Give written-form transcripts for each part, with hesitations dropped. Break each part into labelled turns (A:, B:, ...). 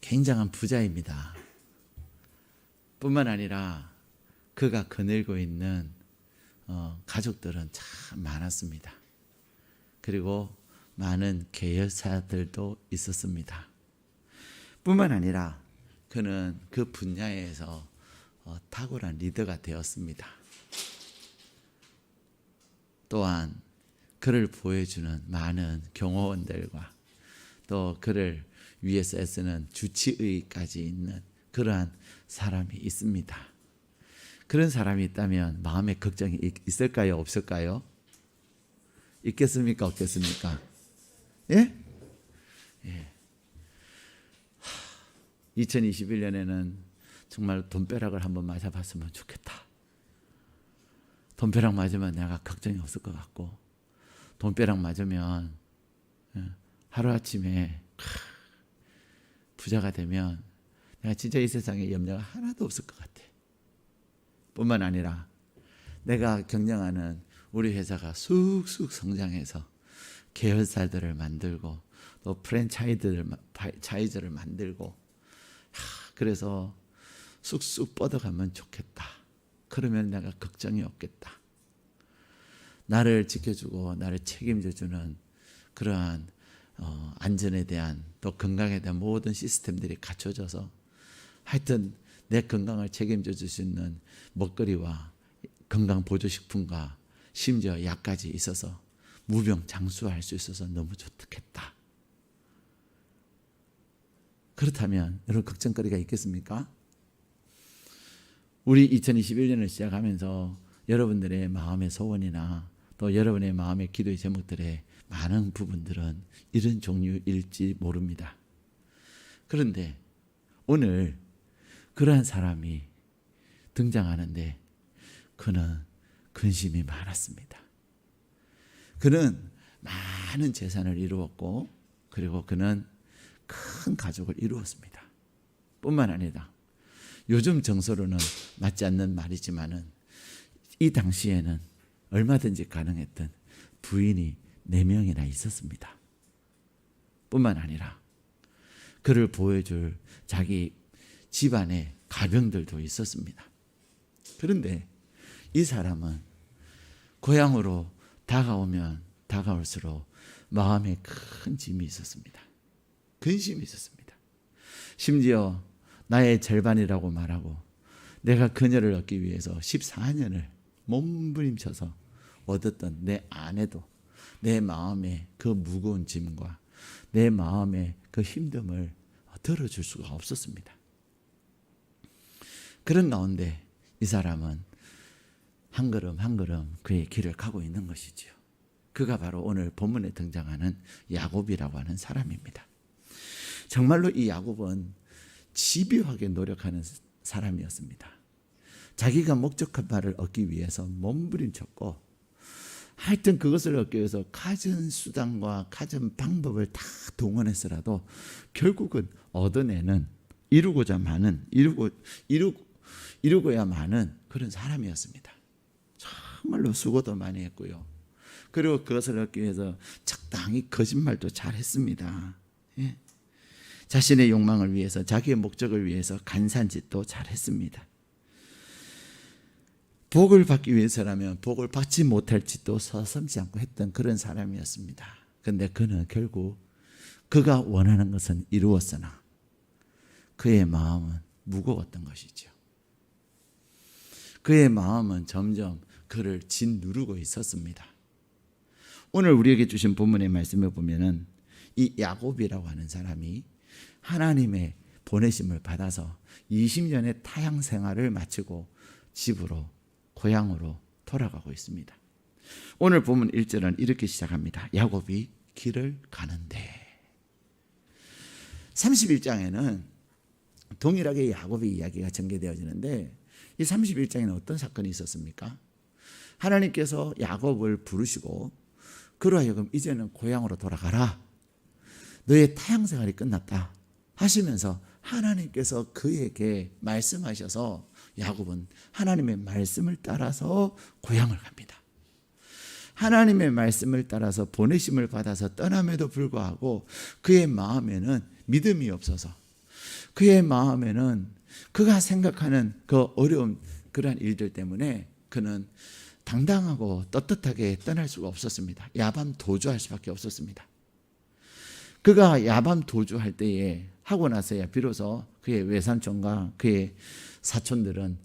A: 굉장한 부자입니다. 뿐만 아니라 그가 거느리고 있는 가족들은 참 많았습니다. 그리고 많은 계열사들도 있었습니다. 뿐만 아니라 그는 그 분야에서 탁월한 리더가 되었습니다. 또한 그를 보여주는 많은 경호원들과 또 그를 위해서 애쓰는 주치의까지 있는 그러한 사람이 있습니다. 그런 사람이 있다면 마음에 걱정이 있을까요? 없을까요? 있겠습니까? 없겠습니까? 예? 예. 2021년에는 정말 돈벼락을 한번 맞아봤으면 좋겠다. 돈벼락 맞으면 내가 걱정이 없을 것 같고, 돈벼락 맞으면 하루아침에 부자가 되면 내가 진짜 이 세상에 염려가 하나도 없을 것 같아. 뿐만 아니라 내가 경영하는 우리 회사가 쑥쑥 성장해서 계열사들을 만들고 또 프랜차이즈를 만들고, 그래서 쑥쑥 뻗어가면 좋겠다. 그러면 내가 걱정이 없겠다. 나를 지켜주고 나를 책임져주는 그러한 안전에 대한 또 건강에 대한 모든 시스템들이 갖춰져서 하여튼 내 건강을 책임져 줄 수 있는 먹거리와 건강보조식품과 심지어 약까지 있어서 무병장수할 수 있어서 너무 좋겠다. 그렇다면 여러분 걱정거리가 있겠습니까? 우리 2021년을 시작하면서 여러분들의 마음의 소원이나 또 여러분의 마음의 기도의 제목들의 많은 부분들은 이런 종류일지 모릅니다. 그런데 오늘 그러한 사람이 등장하는데 그는 근심이 많았습니다. 그는 많은 재산을 이루었고 그리고 그는 큰 가족을 이루었습니다. 뿐만 아니라 요즘 정서로는 맞지 않는 말이지만은 이 당시에는 얼마든지 가능했던 부인이 4명이나 있었습니다. 뿐만 아니라 그를 보여줄 자기 집안의 가병들도 있었습니다. 그런데 이 사람은 고향으로 다가오면 다가올수록 마음에 큰 짐이 있었습니다. 근심이 있었습니다. 심지어 나의 절반이라고 말하고 내가 그녀를 얻기 위해서 14년을 몸부림쳐서 얻었던 내 아내도 내 마음의 그 무거운 짐과 내 마음의 그 힘듦을 들어줄 수가 없었습니다. 그런 가운데 이 사람은 한 걸음 한 걸음 그의 길을 가고 있는 것이지요. 그가 바로 오늘 본문에 등장하는 야곱이라고 하는 사람입니다. 정말로 이 야곱은 집요하게 노력하는 사람이었습니다. 자기가 목적한 바를 얻기 위해서 몸부림쳤고 하여튼 그것을 얻기 위해서 갖은 수단과 갖은 방법을 다 동원해서라도 결국은 얻어내는 이루고야 마는 그런 사람이었습니다. 정말로 수고도 많이 했고요. 그리고 그것을 얻기 위해서 적당히 거짓말도 잘 했습니다. 예. 자신의 욕망을 위해서 자기의 목적을 위해서 간산짓도 잘 했습니다. 복을 받기 위해서라면 복을 받지 못할 짓도 서슴지 않고 했던 그런 사람이었습니다. 그런데 그는 결국 그가 원하는 것은 이루었으나 그의 마음은 무거웠던 것이죠. 그의 마음은 점점 그를 짓누르고 있었습니다. 오늘 우리에게 주신 본문의 말씀을 보면은 이 야곱이라고 하는 사람이 하나님의 보내심을 받아서 20년의 타향 생활을 마치고 집으로 고향으로 돌아가고 있습니다. 오늘 본문 1절은 이렇게 시작합니다. 야곱이 길을 가는데 31장에는 동일하게 야곱의 이야기가 전개되어지는데 이 31장에는 어떤 사건이 있었습니까? 하나님께서 야곱을 부르시고 그로 하여금 이제는 고향으로 돌아가라. 너의 타향 생활이 끝났다 하시면서 하나님께서 그에게 말씀하셔서 야곱은 하나님의 말씀을 따라서 고향을 갑니다. 하나님의 말씀을 따라서 보내심을 받아서 떠남에도 불구하고 그의 마음에는 믿음이 없어서 그의 마음에는 그가 생각하는 그 어려운 그러한 일들 때문에 그는 당당하고 떳떳하게 떠날 수가 없었습니다. 야밤 도주할 수밖에 없었습니다. 그가 야밤 도주할 때에 하고 나서야 비로소 그의 외삼촌과 그의 사촌들은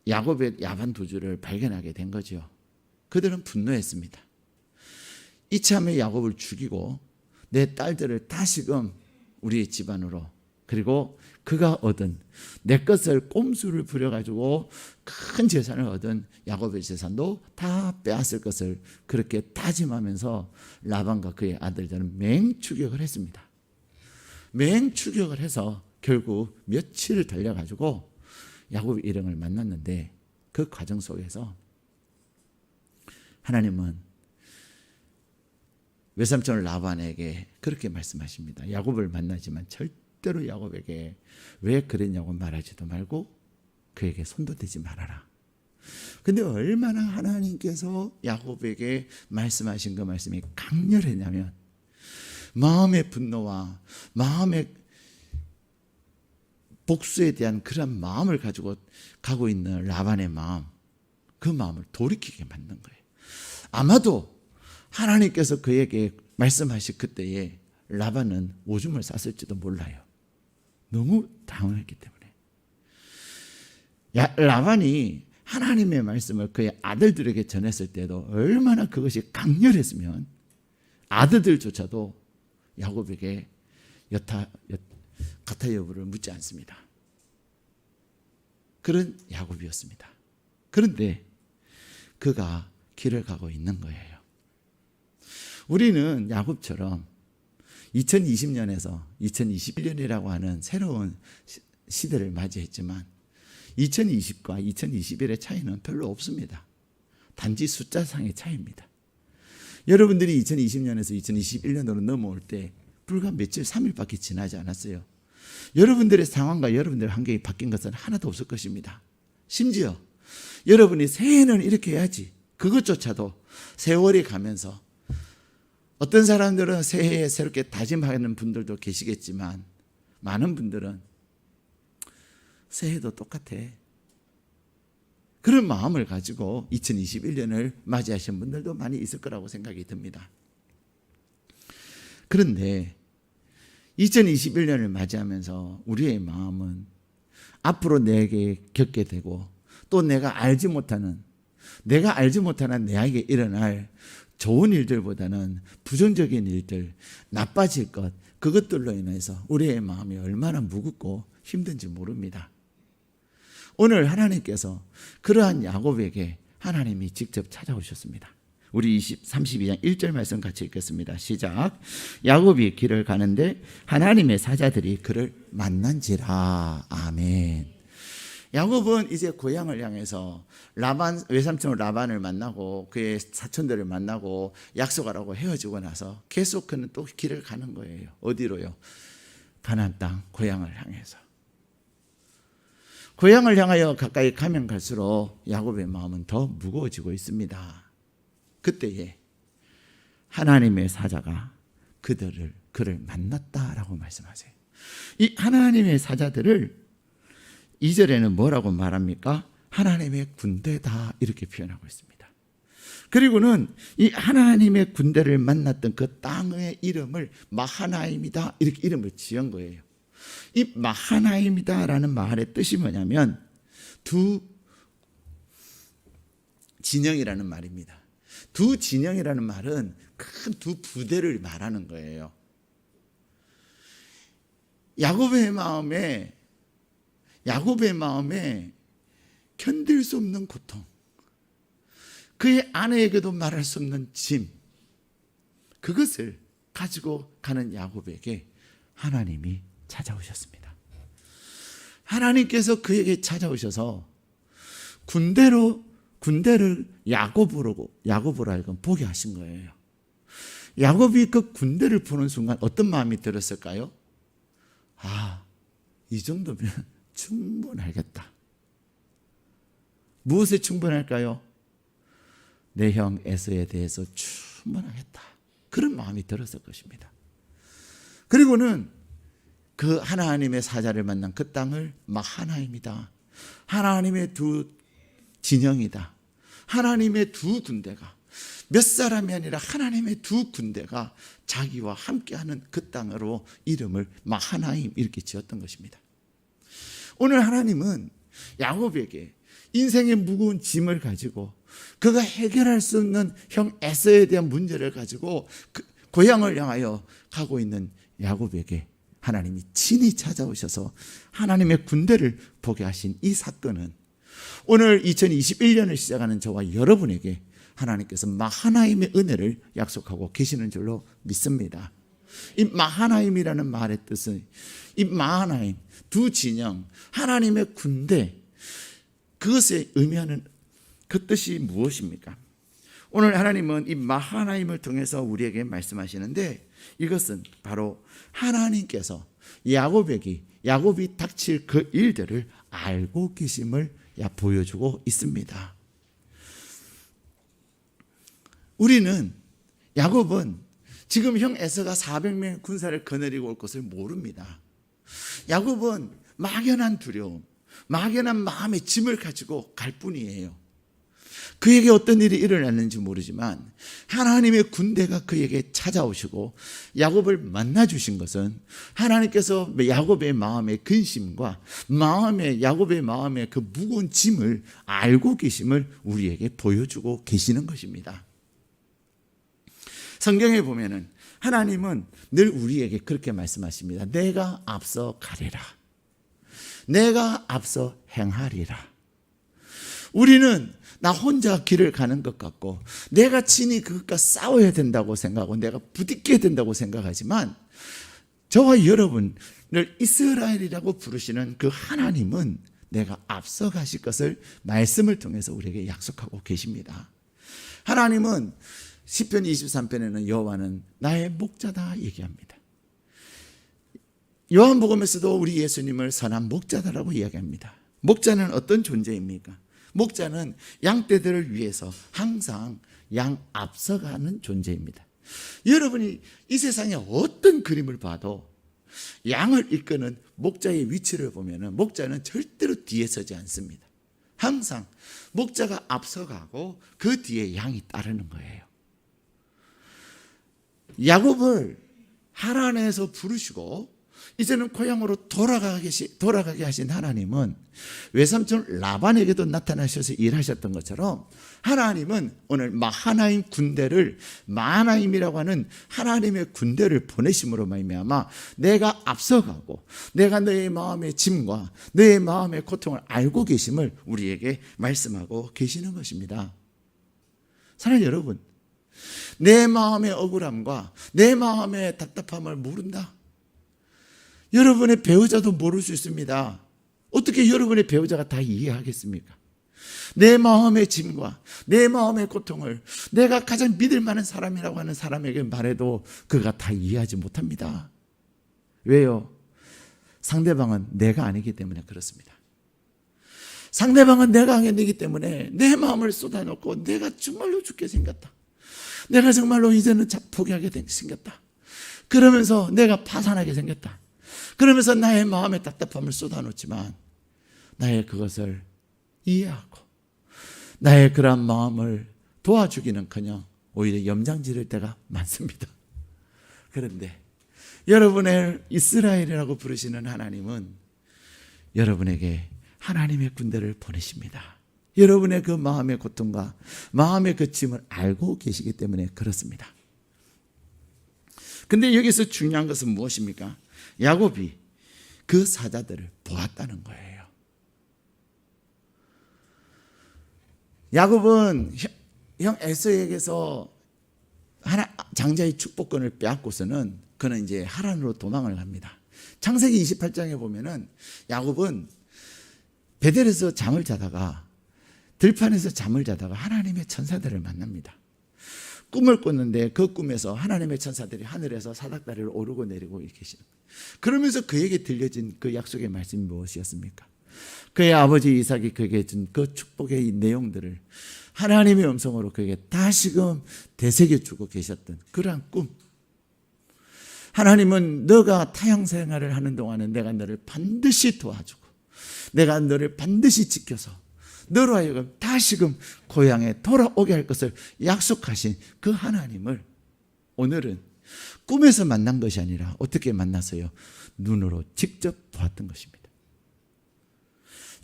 A: 야곱의 야밤 도주를 발견하게 된 거죠. 그들은 분노했습니다. 이참에 야곱을 죽이고 내 딸들을 다시금 우리 집안으로, 그리고 그가 얻은 내 것을 꼼수를 부려가지고 큰 재산을 얻은 야곱의 재산도 다 빼앗을 것을 그렇게 다짐하면서 라반과 그의 아들들은 맹추격을 했습니다. 맹추격을 해서 결국 며칠을 달려가지고 야곱의 일행을 만났는데, 그 과정 속에서 하나님은 외삼촌 라반에게 그렇게 말씀하십니다. 야곱을 만나지만 절대로 야곱에게 왜 그랬냐고 말하지도 말고 그에게 손도 대지 말아라. 근데 얼마나 하나님께서 야곱에게 말씀하신 그 말씀이 강렬했냐면, 마음의 분노와 마음의 복수에 대한 그런 마음을 가지고 가고 있는 라반의 마음, 그 마음을 돌이키게 만든 거예요. 아마도 하나님께서 그에게 말씀하신 그때에 라반은 오줌을 쌌을지도 몰라요. 너무 당황했기 때문에. 라반이 하나님의 말씀을 그의 아들들에게 전했을 때도 얼마나 그것이 강렬했으면 아들들조차도 야곱에게 가타 여부를 묻지 않습니다. 그런 야곱이었습니다. 그런데 그가 길을 가고 있는 거예요. 우리는 야곱처럼 2020년에서 2021년이라고 하는 새로운 시대를 맞이했지만 2020과 2021의 차이는 별로 없습니다. 단지 숫자상의 차이입니다. 여러분들이 2020년에서 2021년으로 넘어올 때 불과 며칠, 3일밖에 지나지 않았어요. 여러분들의 상황과 여러분들의 환경이 바뀐 것은 하나도 없을 것입니다. 심지어 여러분이 새해는 이렇게 해야지, 그것조차도 세월이 가면서, 어떤 사람들은 새해에 새롭게 다짐하는 분들도 계시겠지만 많은 분들은 새해도 똑같아, 그런 마음을 가지고 2021년을 맞이하신 분들도 많이 있을 거라고 생각이 듭니다. 그런데 2021년을 맞이하면서 우리의 마음은 앞으로 내게 겪게 되고 또 내가 알지 못하는 내에게 일어날 좋은 일들보다는 부정적인 일들, 나빠질 것, 그것들로 인해서 우리의 마음이 얼마나 무겁고 힘든지 모릅니다. 오늘 하나님께서 그러한 야곱에게 하나님이 직접 찾아오셨습니다. 우리 32장 1절 말씀 같이 읽겠습니다. 시작. 야곱이 길을 가는데 하나님의 사자들이 그를 만난지라. 아멘. 야곱은 이제 고향을 향해서 외삼촌 라반을 만나고 그의 사촌들을 만나고 약속하라고 헤어지고 나서 계속 그는 또 길을 가는 거예요. 어디로요? 가나안 땅, 고향을 향해서. 고향을 향하여 가까이 가면 갈수록 야곱의 마음은 더 무거워지고 있습니다. 그때에 하나님의 사자가 그를 만났다라고 말씀하세요. 이 하나님의 사자들을 2절에는 뭐라고 말합니까? 하나님의 군대다, 이렇게 표현하고 있습니다. 그리고는 이 하나님의 군대를 만났던 그 땅의 이름을 마하나임이다, 이렇게 이름을 지은 거예요. 이 마하나임이다라는 말의 뜻이 뭐냐면 두 진영이라는 말입니다. 두 진영이라는 말은 큰 두 부대를 말하는 거예요. 야곱의 마음에 견딜 수 없는 고통, 그의 아내에게도 말할 수 없는 짐, 그것을 가지고 가는 야곱에게 하나님이 찾아오셨습니다. 하나님께서 그에게 찾아오셔서 군대를 야곱으로 하여금 보게 하신 거예요. 야곱이 그 군대를 보는 순간 어떤 마음이 들었을까요? 이 정도면 충분하겠다. 무엇에 충분할까요? 내 형 에서에 대해서 충분하겠다. 그런 마음이 들었을 것입니다. 그리고는 그 하나님의 사자를 만난 그 땅을 마하나임이다. 하나님의 두 진영이다. 하나님의 두 군대가, 몇 사람이 아니라 하나님의 두 군대가 자기와 함께하는 그 땅으로 이름을 마하나임 이렇게 지었던 것입니다. 오늘 하나님은 야곱에게 인생의 무거운 짐을 가지고 그가 해결할 수 없는 형 에서에 대한 문제를 가지고 그 고향을 향하여 가고 있는 야곱에게 하나님이 친히 찾아오셔서 하나님의 군대를 보게 하신 이 사건은 오늘 2021년을 시작하는 저와 여러분에게 하나님께서 마하나임의 은혜를 약속하고 계시는 줄로 믿습니다. 이 마하나임이라는 말의 뜻은, 이 마하나임, 두 진영, 하나님의 군대, 그것에 의미하는 그 뜻이 무엇입니까? 오늘 하나님은 이 마하나임을 통해서 우리에게 말씀하시는데, 이것은 바로 하나님께서 야곱이 닥칠 그 일들을 알고 계심을 보여주고 있습니다. 야곱은 지금 형 에서가 400명의 군사를 거느리고 올 것을 모릅니다. 야곱은 막연한 두려움, 막연한 마음의 짐을 가지고 갈 뿐이에요. 그에게 어떤 일이 일어났는지 모르지만 하나님의 군대가 그에게 찾아오시고 야곱을 만나주신 것은 하나님께서 야곱의 마음의 근심과 야곱의 마음의 그 무거운 짐을 알고 계심을 우리에게 보여주고 계시는 것입니다. 성경에 보면은 하나님은 늘 우리에게 그렇게 말씀하십니다. 내가 앞서 가리라. 내가 앞서 행하리라. 우리는 나 혼자 길을 가는 것 같고 내가 친히 그것과 싸워야 된다고 생각하고 내가 부딪혀야 된다고 생각하지만 저와 여러분을 이스라엘이라고 부르시는 그 하나님은 내가 앞서 가실 것을 말씀을 통해서 우리에게 약속하고 계십니다. 하나님은 시편 23편에는 여호와는 나의 목자다 얘기합니다. 요한복음에서도 우리 예수님을 선한 목자다라고 이야기합니다. 목자는 어떤 존재입니까? 목자는 양떼들을 위해서 항상 양 앞서가는 존재입니다. 여러분이 이 세상에 어떤 그림을 봐도 양을 이끄는 목자의 위치를 보면 목자는 절대로 뒤에 서지 않습니다. 항상 목자가 앞서가고 그 뒤에 양이 따르는 거예요. 야곱을 하란에서 부르시고 이제는 고향으로 돌아가게 하신 하나님은 외삼촌 라반에게도 나타나셔서 일하셨던 것처럼 하나님은 오늘 마하나임 군대를, 마하나임이라고 하는 하나님의 군대를 보내심으로 말미암아 내가 앞서가고 내가 너의 마음의 짐과 너의 마음의 고통을 알고 계심을 우리에게 말씀하고 계시는 것입니다. 사랑하는 여러분, 내 마음의 억울함과 내 마음의 답답함을 모른다? 여러분의 배우자도 모를 수 있습니다. 어떻게 여러분의 배우자가 다 이해하겠습니까? 내 마음의 짐과 내 마음의 고통을 내가 가장 믿을 만한 사람이라고 하는 사람에게 말해도 그가 다 이해하지 못합니다. 왜요? 상대방은 내가 아니기 때문에 그렇습니다. 상대방은 내가 아니기 때문에 내 마음을 쏟아놓고 내가 정말로 죽게 생겼다. 내가 정말로 이제는 포기하게 생겼다. 그러면서 내가 파산하게 생겼다. 그러면서 나의 마음의 답답함을 쏟아놓지만 나의 그것을 이해하고 나의 그런 마음을 도와주기는커녕 오히려 염장 지를 때가 많습니다. 그런데 여러분의 이스라엘이라고 부르시는 하나님은 여러분에게 하나님의 군대를 보내십니다. 여러분의 그 마음의 고통과 마음의 그 짐을 알고 계시기 때문에 그렇습니다. 근데 여기서 중요한 것은 무엇입니까? 야곱이 그 사자들을 보았다는 거예요. 야곱은 형 에서에게서 장자의 축복권을 빼앗고서는 그는 이제 하란으로 도망을 갑니다. 창세기 28장에 보면은 야곱은 베델에서 잠을 자다가 들판에서 잠을 자다가 하나님의 천사들을 만납니다. 꿈을 꿨는데 그 꿈에서 하나님의 천사들이 하늘에서 사닥다리를 오르고 내리고 이렇게 계시는 거예요. 그러면서 그에게 들려진 그 약속의 말씀이 무엇이었습니까? 그의 아버지 이삭이 그에게 준 그 축복의 내용들을 하나님의 음성으로 그에게 다시금 되새겨주고 계셨던 그러한 꿈. 하나님은 너가 타향 생활을 하는 동안에 내가 너를 반드시 도와주고 내가 너를 반드시 지켜서 너로 하여금 다시금 고향에 돌아오게 할 것을 약속하신 그 하나님을 오늘은 꿈에서 만난 것이 아니라 어떻게 만났어요? 눈으로 직접 보았던 것입니다.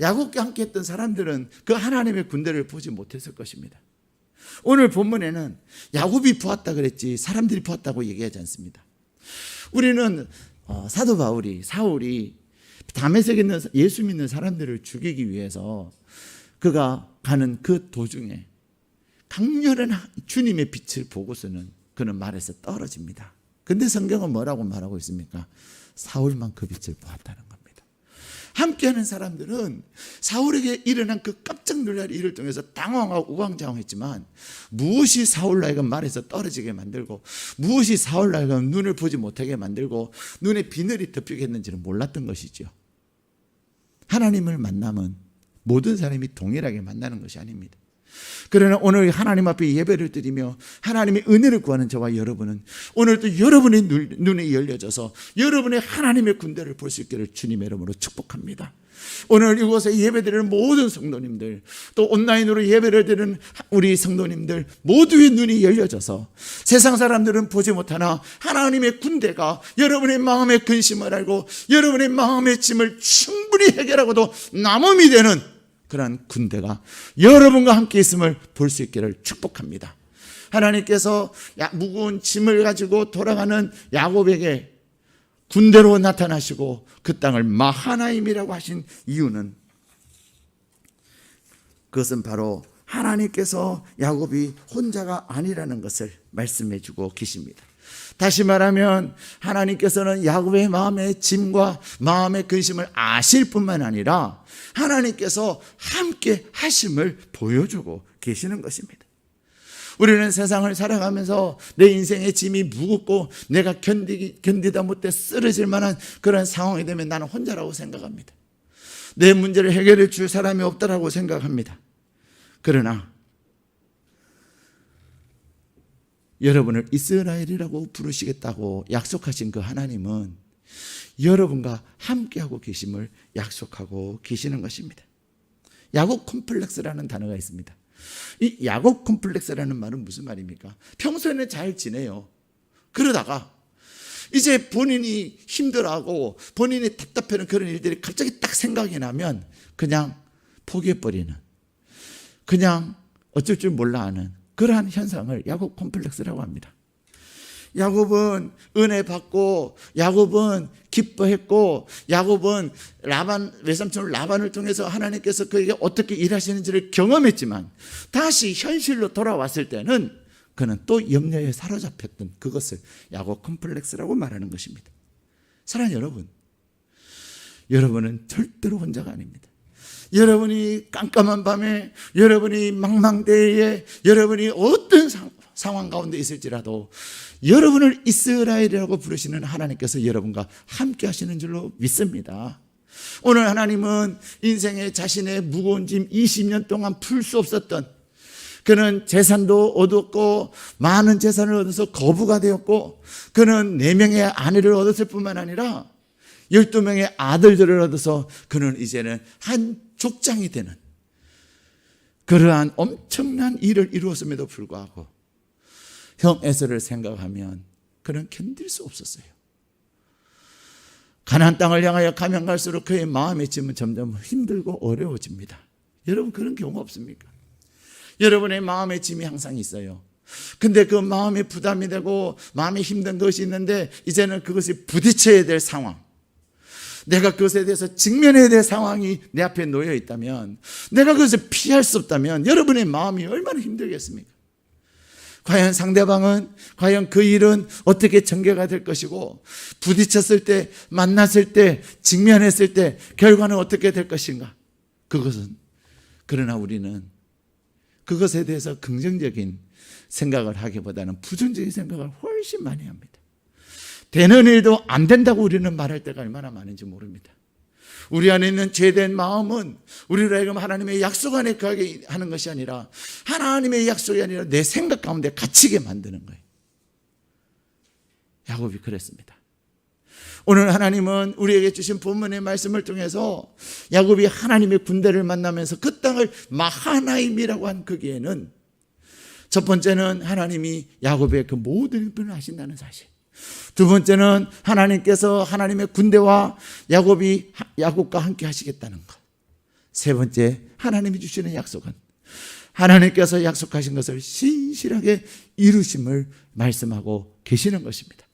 A: 야곱과 함께 했던 사람들은 그 하나님의 군대를 보지 못했을 것입니다. 오늘 본문에는 야곱이 보았다 그랬지 사람들이 보았다고 얘기하지 않습니다. 우리는 사도 바울이 사울이 다메섹에 있는 예수 믿는 사람들을 죽이기 위해서 그가 가는 그 도중에 강렬한 주님의 빛을 보고서는 그는 말에서 떨어집니다. 근데 성경은 뭐라고 말하고 있습니까? 사울만 그 빛을 보았다는 겁니다. 함께하는 사람들은 사울에게 일어난 그 깜짝 놀랄 일을 통해서 당황하고 우왕좌왕했지만 무엇이 사울로 하여금 말에서 떨어지게 만들고 무엇이 사울로 하여금 눈을 보지 못하게 만들고 눈에 비늘이 덮이게 했는지는 몰랐던 것이죠. 하나님을 만나면 모든 사람이 동일하게 만나는 것이 아닙니다. 그러나 오늘 하나님 앞에 예배를 드리며 하나님의 은혜를 구하는 저와 여러분은 오늘도 여러분의 눈이 열려져서 여러분의 하나님의 군대를 볼 수 있기를 주님의 이름으로 축복합니다. 오늘 이곳에 예배드리는 모든 성도님들 또 온라인으로 예배를 드리는 우리 성도님들 모두의 눈이 열려져서 세상 사람들은 보지 못하나 하나님의 군대가 여러분의 마음의 근심을 알고 여러분의 마음의 짐을 충분히 해결하고도 남음이 되는 그러한 군대가 여러분과 함께 있음을 볼 수 있기를 축복합니다. 하나님께서 무거운 짐을 가지고 돌아가는 야곱에게 군대로 나타나시고 그 땅을 마하나임이라고 하신 이유는 그것은 바로 하나님께서 야곱이 혼자가 아니라는 것을 말씀해 주고 계십니다. 다시 말하면 하나님께서는 야곱의 마음의 짐과 마음의 근심을 아실 뿐만 아니라 하나님께서 함께 하심을 보여주고 계시는 것입니다. 우리는 세상을 살아가면서 내 인생의 짐이 무겁고 내가 견디다 못해 쓰러질 만한 그런 상황이 되면 나는 혼자라고 생각합니다. 내 문제를 해결해 줄 사람이 없다라고 생각합니다. 그러나 여러분을 이스라엘이라고 부르시겠다고 약속하신 그 하나님은 여러분과 함께하고 계심을 약속하고 계시는 것입니다. 야곱 콤플렉스라는 단어가 있습니다. 이 야곱 콤플렉스라는 말은 무슨 말입니까? 평소에는 잘 지내요. 그러다가 이제 본인이 힘들어하고 본인이 답답해하는 그런 일들이 갑자기 딱 생각이 나면 그냥 포기해버리는, 그냥 어쩔 줄 몰라 하는 그러한 현상을 야곱 콤플렉스라고 합니다. 야곱은 은혜 받고 야곱은 기뻐했고 야곱은 외삼촌 라반을 통해서 하나님께서 그에게 어떻게 일하시는지를 경험했지만 다시 현실로 돌아왔을 때는 그는 또 염려에 사로잡혔던 그것을 야곱 콤플렉스라고 말하는 것입니다. 사랑하는 여러분, 여러분은 절대로 혼자가 아닙니다. 여러분이 깜깜한 밤에, 여러분이 망망대해에, 여러분이 어떤 상황 가운데 있을지라도 여러분을 이스라엘이라고 부르시는 하나님께서 여러분과 함께 하시는 줄로 믿습니다. 오늘 하나님은 인생의 자신의 무거운 짐 20년 동안 풀 수 없었던, 그는 재산도 얻었고 많은 재산을 얻어서 거부가 되었고 그는 4명의 아내를 얻었을 뿐만 아니라 12명의 아들들을 얻어서 그는 이제는 한 족장이 되는 그러한 엄청난 일을 이루었음에도 불구하고 형 에서를 생각하면 그는 견딜 수 없었어요. 가나안 땅을 향하여 가면 갈수록 그의 마음의 짐은 점점 힘들고 어려워집니다. 여러분 그런 경우 없습니까? 여러분의 마음의 짐이 항상 있어요. 근데 그 마음에 부담이 되고 마음이 힘든 것이 있는데 이제는 그것이 부딪혀야 될 상황, 내가 그것에 대해서 직면해야 될 상황이 내 앞에 놓여 있다면, 내가 그것을 피할 수 없다면 여러분의 마음이 얼마나 힘들겠습니까? 과연 상대방은, 과연 그 일은 어떻게 전개가 될 것이고 부딪혔을 때, 만났을 때, 직면했을 때 결과는 어떻게 될 것인가? 그것은, 그러나 우리는 그것에 대해서 긍정적인 생각을 하기보다는 부정적인 생각을 훨씬 많이 합니다. 되는 일도 안 된다고 우리는 말할 때가 얼마나 많은지 모릅니다. 우리 안에 있는 죄된 마음은 우리로 하여금 하나님의 약속 안에 거하게 하는 것이 아니라 하나님의 약속이 아니라 내 생각 가운데 갇히게 만드는 거예요. 야곱이 그랬습니다. 오늘 하나님은 우리에게 주신 본문의 말씀을 통해서 야곱이 하나님의 군대를 만나면서 그 땅을 마하나임이라고 한 거기에는 첫 번째는 하나님이 야곱의 그 모든 형편을 하신다는 사실, 두 번째는 하나님께서 하나님의 군대와 야곱과 함께 하시겠다는 것, 세 번째 하나님이 주시는 약속은 하나님께서 약속하신 것을 신실하게 이루심을 말씀하고 계시는 것입니다.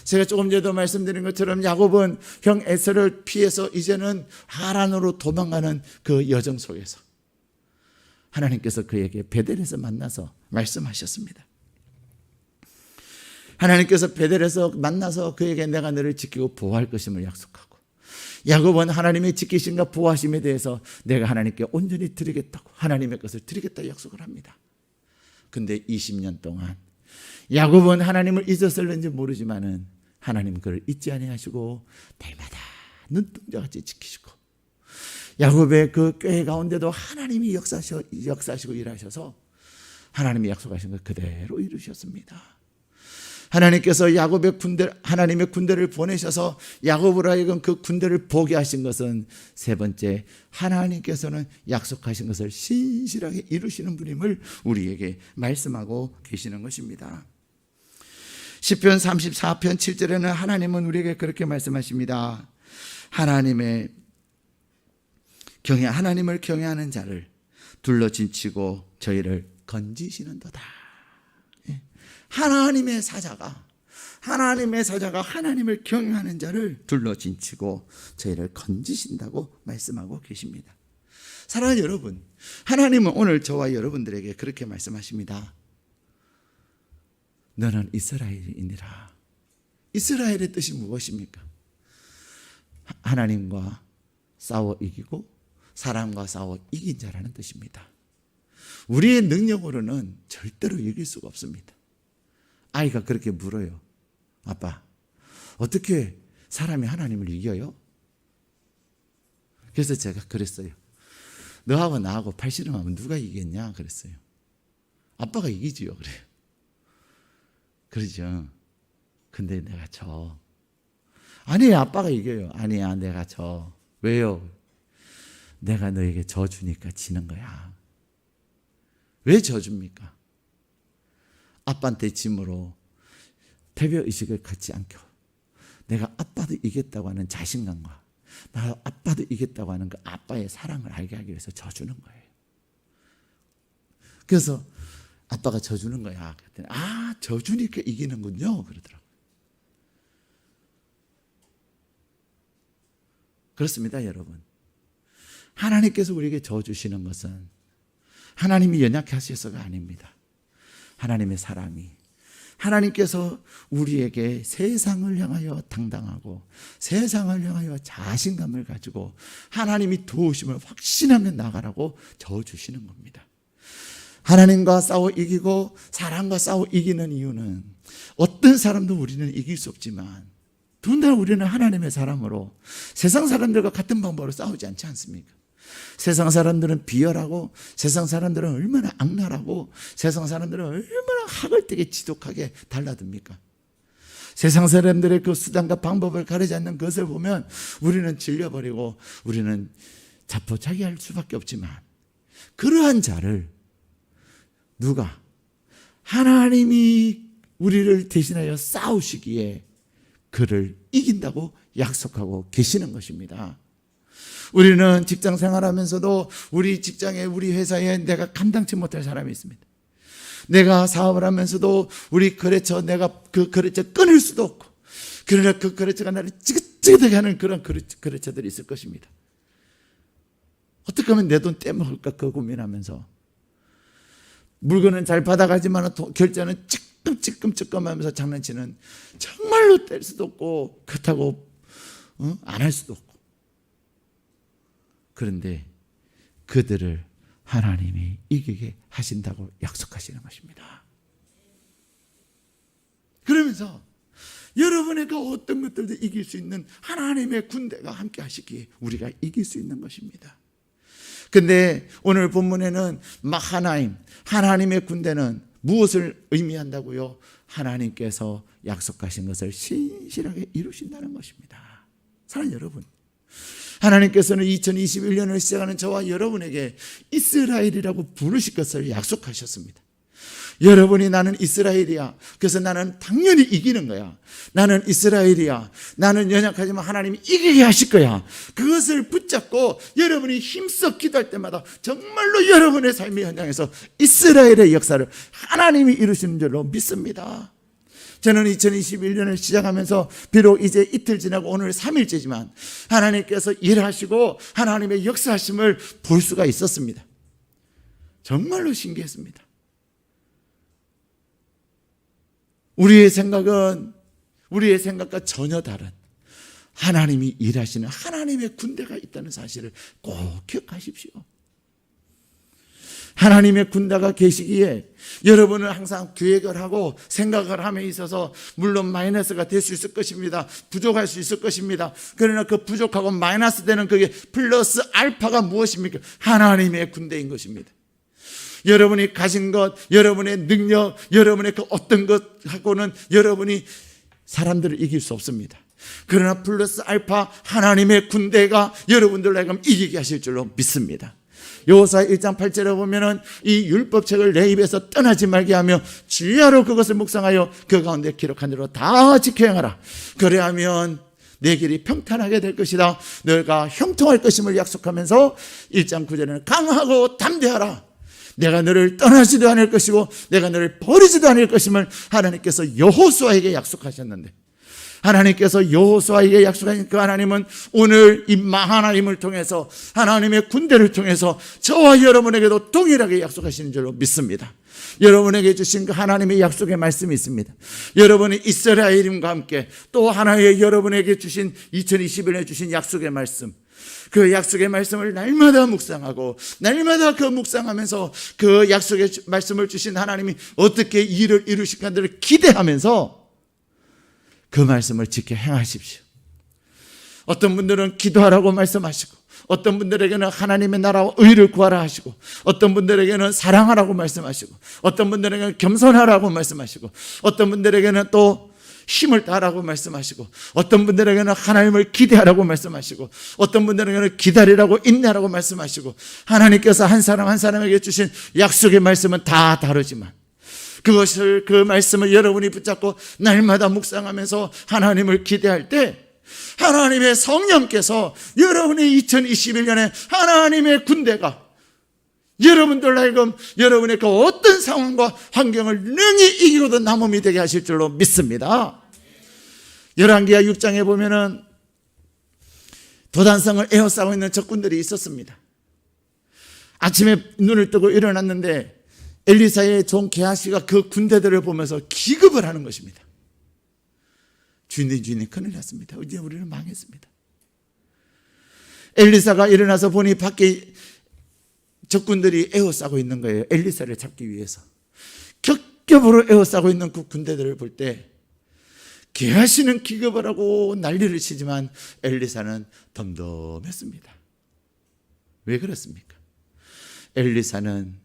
A: 제가 조금 전에도 말씀드린 것처럼 야곱은 형 에서를 피해서 이제는 하란으로 도망가는 그 여정 속에서 하나님께서 그에게 베델에서 만나서 말씀하셨습니다. 하나님께서 베델에서 만나서 그에게 내가 너를 지키고 보호할 것임을 약속하고, 야곱은 하나님의 지키심과 보호하심에 대해서 내가 하나님께 온전히 드리겠다고, 하나님의 것을 드리겠다고 약속을 합니다. 근데 20년 동안 야곱은 하나님을 잊었을는지 모르지만은 하나님은 그를 잊지 아니하시고 날마다 눈동자같이 지키시고, 야곱의 그 꾀 가운데도 하나님이 역사하시고 일하셔서 하나님이 약속하신 것 그대로 이루셨습니다. 하나님께서 하나님의 군대를 보내셔서 야곱으로 하여금 그 군대를 보게 하신 것은 세 번째, 하나님께서는 약속하신 것을 신실하게 이루시는 분임을 우리에게 말씀하고 계시는 것입니다. 시편 34편 7절에는 하나님은 우리에게 그렇게 말씀하십니다. 하나님을 경외하는 자를 둘러진치고 저희를 건지시는도다. 하나님의 사자가 하나님을 경외하는 자를 둘러진치고 저희를 건지신다고 말씀하고 계십니다. 사랑하는 여러분, 하나님은 오늘 저와 여러분들에게 그렇게 말씀하십니다. 너는 이스라엘이니라. 이스라엘의 뜻이 무엇입니까? 하나님과 싸워 이기고 사람과 싸워 이긴 자라는 뜻입니다. 우리의 능력으로는 절대로 이길 수가 없습니다. 아이가 그렇게 물어요. 아빠, 어떻게 사람이 하나님을 이겨요? 그래서 제가 그랬어요. 너하고 나하고 팔씨름하면 누가 이기겠냐 그랬어요. 아빠가 이기지요. 그래요. 그러죠. 근데 내가 져. 아니, 아빠가 이겨요. 아니야, 내가 져. 왜요? 내가 너에게 져주니까 지는 거야. 왜 져줍니까? 아빠한테 짐으로 패배의식을 갖지 않고 내가 아빠도 이겼다고 하는 자신감과 나 아빠도 이겼다고 하는 그 아빠의 사랑을 알게 하기 위해서 져주는 거예요. 그래서 아빠가 져주는 거야. 그랬더니 져주니까 이기는군요. 그러더라고요. 그렇습니다, 여러분. 하나님께서 우리에게 져주시는 것은 하나님이 연약해 하셔서가 아닙니다. 하나님의 사랑이, 하나님께서 우리에게 세상을 향하여 당당하고 세상을 향하여 자신감을 가지고 하나님이 도우심을 확신하며 나가라고 져주시는 겁니다. 하나님과 싸워 이기고 사람과 싸워 이기는 이유는 어떤 사람도 우리는 이길 수 없지만 더군다나 우리는 하나님의 사람으로 세상 사람들과 같은 방법으로 싸우지 않지 않습니까? 세상 사람들은 비열하고 세상 사람들은 얼마나 악랄하고 세상 사람들은 얼마나 학을되게 지독하게 달라듭니까? 세상 사람들의 그 수단과 방법을 가리지 않는 것을 보면 우리는 질려버리고 우리는 자포자기할 수밖에 없지만, 그러한 자를 누가? 하나님이 우리를 대신하여 싸우시기에 그를 이긴다고 약속하고 계시는 것입니다. 우리는 직장 생활하면서도 우리 직장에, 우리 회사에 내가 감당치 못할 사람이 있습니다. 내가 사업을 하면서도 우리 거래처, 내가 그 거래처 끊을 수도 없고, 그러나 그 거래처가 나를 찌긋찌긋하게 하는 그런 거래처들이 있을 것입니다. 어떻게 하면 내 돈 떼먹을까 그 고민하면서 물건은 잘 받아가지만 결제는 찌끔찌끔하면서 장난치는, 정말로 뗄 수도 없고 그렇다고 안 할 수도 없고, 그런데 그들을 하나님이 이기게 하신다고 약속하시는 것입니다. 그러면서 여러분의 그 어떤 것들도 이길 수 있는 하나님의 군대가 함께 하시기에 우리가 이길 수 있는 것입니다. 근데 오늘 본문에는 마하나임, 하나님의 군대는 무엇을 의미한다고요? 하나님께서 약속하신 것을 신실하게 이루신다는 것입니다. 사랑하는 여러분, 하나님께서는 2021년을 시작하는 저와 여러분에게 이스라엘이라고 부르실 것을 약속하셨습니다. 여러분이 나는 이스라엘이야, 그래서 나는 당연히 이기는 거야, 나는 이스라엘이야, 나는 연약하지만 하나님이 이기게 하실 거야, 그것을 붙잡고 여러분이 힘써 기도할 때마다 정말로 여러분의 삶의 현장에서 이스라엘의 역사를 하나님이 이루시는 줄로 믿습니다. 저는 2021년을 시작하면서 비록 이제 이틀 지나고 오늘 3일째지만 하나님께서 일하시고 하나님의 역사하심을 볼 수가 있었습니다. 정말로 신기했습니다. 우리의 생각과 전혀 다른 하나님이 일하시는 하나님의 군대가 있다는 사실을 꼭 기억하십시오. 하나님의 군대가 계시기에 여러분은 항상 계획을 하고 생각을 함에 있어서 물론 마이너스가 될 수 있을 것입니다. 부족할 수 있을 것입니다. 그러나 그 부족하고 마이너스 되는 그게 플러스 알파가 무엇입니까? 하나님의 군대인 것입니다. 여러분이 가진 것, 여러분의 능력, 여러분의 그 어떤 것하고는 여러분이 사람들을 이길 수 없습니다. 그러나 플러스 알파 하나님의 군대가 여러분들로 이기게 하실 줄로 믿습니다. 여호수아 1장 8절에 보면은 이 율법책을 내 입에서 떠나지 말게 하며 주야로 그것을 묵상하여 그 가운데 기록한 대로 다 지켜 행하라. 그래야면 내 길이 평탄하게 될 것이다. 너희가 형통할 것임을 약속하면서 1장 9절에는 강하고 담대하라. 내가 너를 떠나지도 않을 것이고 내가 너를 버리지도 않을 것임을 하나님께서 여호수아에게 약속하셨는데, 하나님께서 여호수아에게 약속하신 그 하나님은 오늘 이 하나님을 통해서, 하나님의 군대를 통해서 저와 여러분에게도 동일하게 약속하시는 줄로 믿습니다. 여러분에게 주신 그 하나님의 약속의 말씀이 있습니다. 여러분이 이스라엘임과 함께 또 하나의 여러분에게 주신 2021년에 주신 약속의 말씀, 그 약속의 말씀을 날마다 묵상하고 날마다 그 묵상하면서 그 약속의 말씀을 주신 하나님이 어떻게 일을 이루실까를 기대하면서 그 말씀을 지켜 행하십시오. 어떤 분들은 기도하라고 말씀하시고, 어떤 분들에게는 하나님의 나라와 의를 구하라 하시고, 어떤 분들에게는 사랑하라고 말씀하시고, 어떤 분들에게는 겸손하라고 말씀하시고, 어떤 분들에게는 또 힘을 다하라고 말씀하시고, 어떤 분들에게는 하나님을 기대하라고 말씀하시고, 어떤 분들에게는 기다리라고 인내하라고 말씀하시고, 하나님께서 한 사람 한 사람에게 주신 약속의 말씀은 다 다르지만 그 말씀을 여러분이 붙잡고 날마다 묵상하면서 하나님을 기대할 때 하나님의 성령께서 여러분의 2021년에 하나님의 군대가 여러분들 하여금 여러분의 그 어떤 상황과 환경을 능히 이기고도 남음이 되게 하실 줄로 믿습니다. 열왕기하 6장에 보면은 도단성을 에워싸고 있는 적군들이 있었습니다. 아침에 눈을 뜨고 일어났는데 엘리사의 종 게하시가 그 군대들을 보면서 기급을 하는 것입니다. 주인이 큰일 났습니다. 이제 우리는 망했습니다. 엘리사가 일어나서 보니 밖에 적군들이 에워싸고 있는 거예요. 엘리사를 잡기 위해서 겹겹으로 에워싸고 있는 그 군대들을 볼 때 게하시는 기급을 하고 난리를 치지만 엘리사는 덤덤했습니다. 왜 그렇습니까? 엘리사는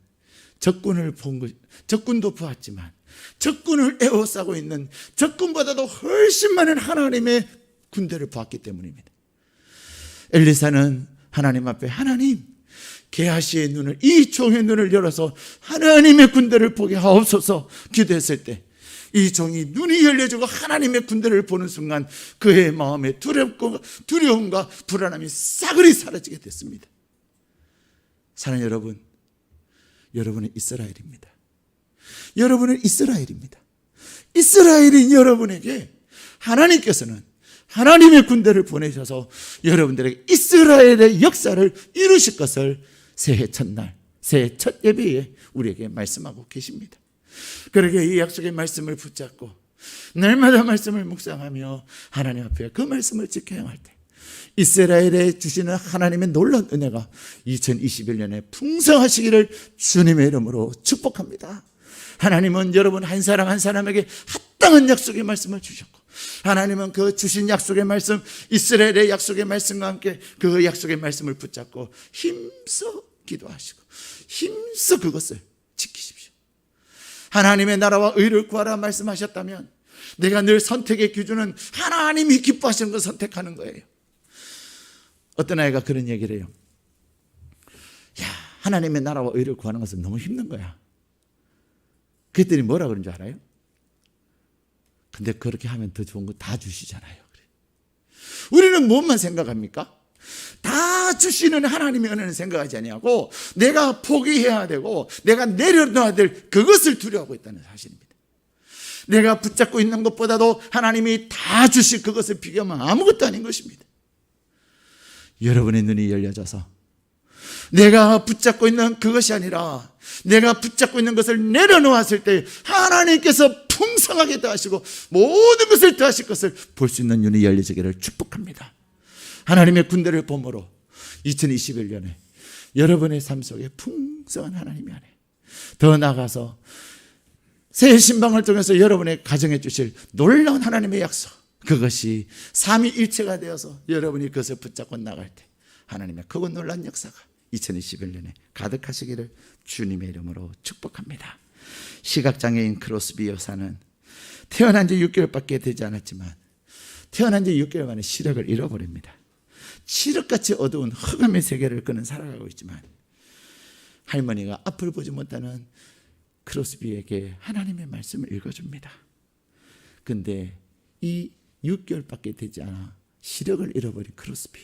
A: 적군도 보았지만 적군을 에워싸고 있는 적군보다도 훨씬 많은 하나님의 군대를 보았기 때문입니다. 엘리사는 하나님 앞에, 하나님, 게하시의 눈을, 이 종의 눈을 열어서 하나님의 군대를 보게 하옵소서 기도했을 때 이 종이 눈이 열려지고 하나님의 군대를 보는 순간 그의 마음에 두려움과 불안함이 싸그리 사라지게 됐습니다. 사랑하는 여러분, 여러분은 이스라엘입니다. 여러분은 이스라엘입니다. 이스라엘인 여러분에게 하나님께서는 하나님의 군대를 보내셔서 여러분들에게 이스라엘의 역사를 이루실 것을 새해 첫날, 새해 첫 예배에 우리에게 말씀하고 계십니다. 그러기에 이 약속의 말씀을 붙잡고 날마다 말씀을 묵상하며 하나님 앞에 그 말씀을 지켜 행할 때 이스라엘에 주시는 하나님의 놀라운 은혜가 2021년에 풍성하시기를 주님의 이름으로 축복합니다. 하나님은 여러분 한 사람 한 사람에게 합당한 약속의 말씀을 주셨고, 하나님은 그 주신 약속의 말씀, 이스라엘의 약속의 말씀과 함께 그 약속의 말씀을 붙잡고 힘써 기도하시고 힘써 그것을 지키십시오. 하나님의 나라와 의를 구하라 말씀하셨다면 내가 늘 선택의 기준은 하나님이 기뻐하시는 걸 선택하는 거예요. 어떤 아이가 그런 얘기를 해요. 야, 하나님의 나라와 의를 구하는 것은 너무 힘든 거야. 그랬더니 뭐라 그런 줄 알아요? 근데 그렇게 하면 더 좋은 거 다 주시잖아요. 우리는 무엇만 생각합니까? 다 주시는 하나님의 은혜는 생각하지 아니하고 내가 포기해야 되고 내가 내려놔야 될 그것을 두려워하고 있다는 사실입니다. 내가 붙잡고 있는 것보다도 하나님이 다 주실 그것을 비교하면 아무것도 아닌 것입니다. 여러분의 눈이 열려져서 내가 붙잡고 있는 그것이 아니라 내가 붙잡고 있는 것을 내려놓았을 때 하나님께서 풍성하게 더하시고 모든 것을 더하실 것을 볼 수 있는 눈이 열려지기를 축복합니다. 하나님의 군대를 봄으로 2021년에 여러분의 삶 속에 풍성한 하나님이 안에 더 나아가서 새 신방을 통해서 여러분의 가정에 주실 놀라운 하나님의 약속, 그것이 삼위일체가 되어서 여러분이 그것을 붙잡고 나갈 때 하나님의 크고 놀라운 역사가 2021년에 가득하시기를 주님의 이름으로 축복합니다. 시각장애인 크로스비 여사는 태어난 지 6개월밖에 되지 않았지만 태어난 지 6개월 만에 시력을 잃어버립니다. 칠흑같이 어두운 흑암의 세계를 그는 살아가고 있지만 할머니가 앞을 보지 못하는 크로스비에게 하나님의 말씀을 읽어줍니다. 근데 이 6개월밖에 되지 않아 시력을 잃어버린 크로스비,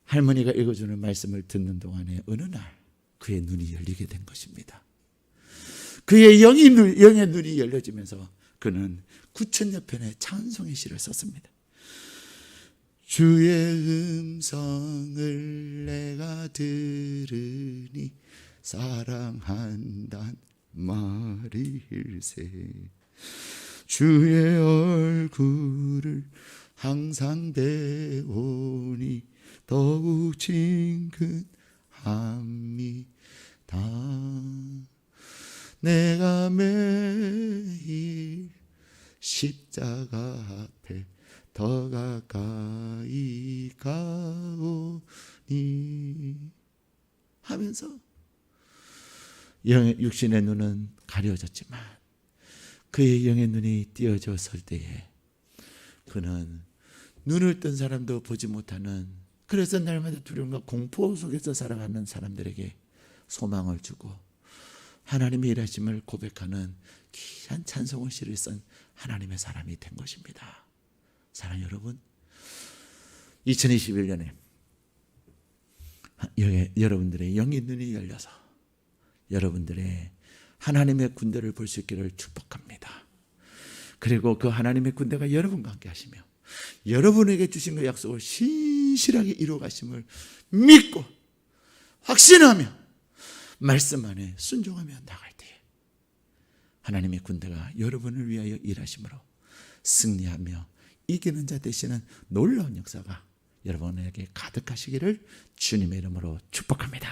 A: 할머니가 읽어주는 말씀을 듣는 동안에 어느 날 그의 눈이 열리게 된 것입니다. 그의 영의 눈이 열려지면서 그는 9,000여 편의 찬송의 시를 썼습니다. 주의 음성을 내가 들으니 사랑한단 말일세, 주의 얼굴을 항상 배우니 더욱 친근합니다. 내가 매일 십자가 앞에 더 가까이 가오니 하면서 육신의 눈은 가려졌지만 그의 영의 눈이 띄어졌을 때에 그는 눈을 뜬 사람도 보지 못하는, 그래서 날마다 두려움과 공포 속에서 살아가는 사람들에게 소망을 주고 하나님의 일하심을 고백하는 귀한 찬송의 시를 쓴 하나님의 사람이 된 것입니다. 사랑하는 여러분, 2021년에 여러분들의 영의 눈이 열려서 여러분들의 하나님의 군대를 볼 수 있기를 축복합니다. 그리고 그 하나님의 군대가 여러분과 함께 하시며 여러분에게 주신 그 약속을 신실하게 이루어가심을 믿고 확신하며 말씀 안에 순종하며 나갈 때에 하나님의 군대가 여러분을 위하여 일하심으로 승리하며 이기는 자 되시는 놀라운 역사가 여러분에게 가득하시기를 주님의 이름으로 축복합니다.